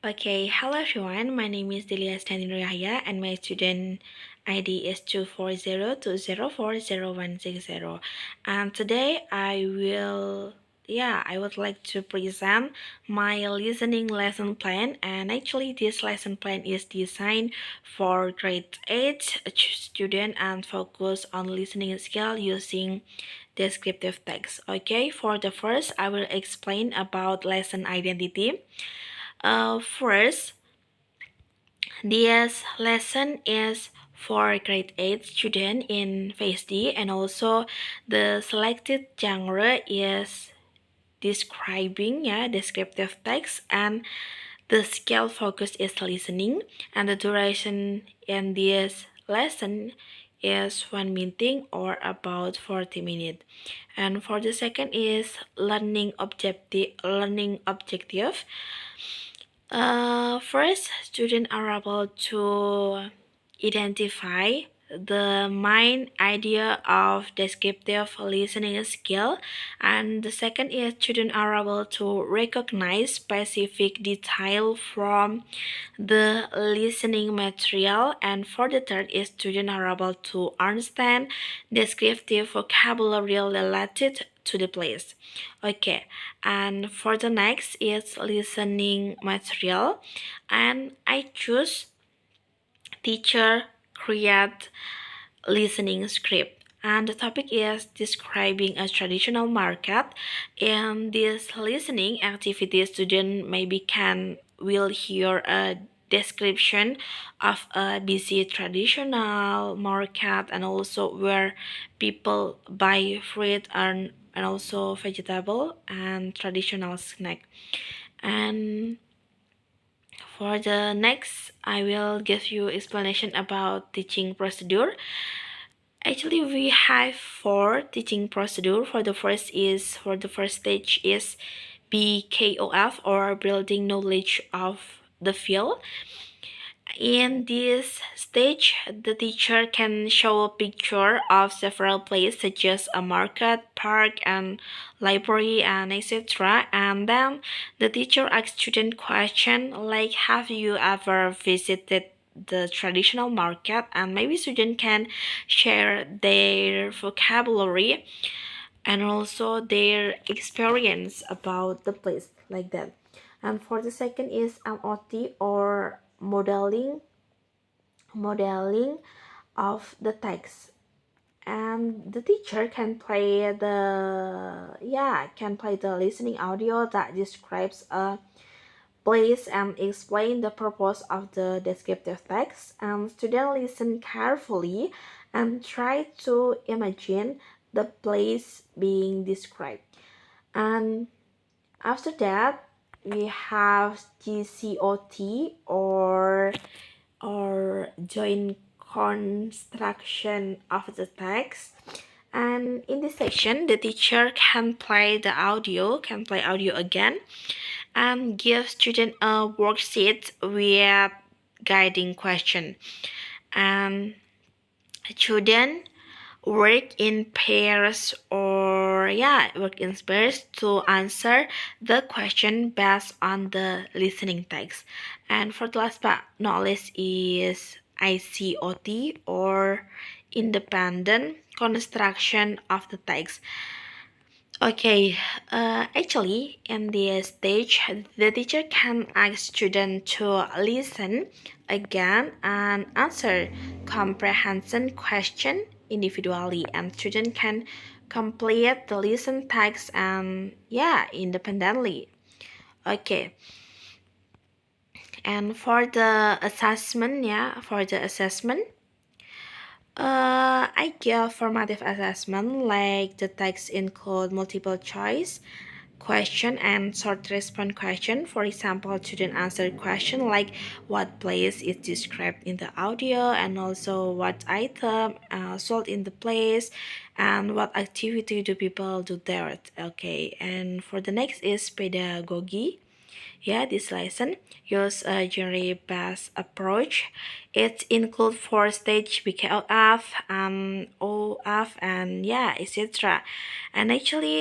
Okay, hello everyone. My name is Delia Staniraya and my student ID is 24020400160. And today I would like to present my listening lesson plan, and actually this lesson plan is designed for grade 8 student and focus on listening skill using descriptive text. Okay, for the first I will explain about lesson identity. First, this lesson is for grade 8 student in phase D, and also the selected genre is describing, descriptive text, and the skill focus is listening, and the duration in this lesson is one meeting or about 40 minutes. And for the second is learning objective. First, students are able to identify the main idea of descriptive listening skill, and the second is students are able to recognize specific detail from the listening material, and for the third is students are able to understand descriptive vocabulary related to the place. Okay, and for the next is listening material, and I choose teacher create listening script, and the topic is describing a traditional market. In this listening activity, student maybe can will hear a description of a busy traditional market, and also where people buy fruit and also vegetable and traditional snack. And for the next, I will give you explanation about teaching procedure. Actually, we have four teaching procedure. For the first stage is BKOF, or building knowledge of the field. In this stage, the teacher can show a picture of several places such as a market, park, and library, and etc. And then the teacher asks student question like, "Have you ever visited the traditional market?" And maybe student can share their vocabulary and also their experience about the place like that. And for the second is MOT, or modeling of the text, and the teacher can play the listening audio that describes a place and explain the purpose of the descriptive text, and students listen carefully and try to imagine the place being described. And after that, we have GCOT, or joint construction of the text. And in this section, the teacher can play audio again, and give student a worksheet with guiding question. And student work in pairs to answer the question based on the listening text. And for the last but not least is ICOT, or independent construction of the text. Okay, actually, in this stage, the teacher can ask students to listen again and answer comprehension question individually, and student can complete the listen text and independently. Okay, and for the assessment, I give formative assessment, like the text include multiple choice question and short response question. For example, student answer question like what place is described in the audio, and also what item sold in the place, and what activity do people do there. Okay, and for the next is pedagogy. This lesson use a genre-based approach. It includes four stage BKLF, OF, and etc. And actually,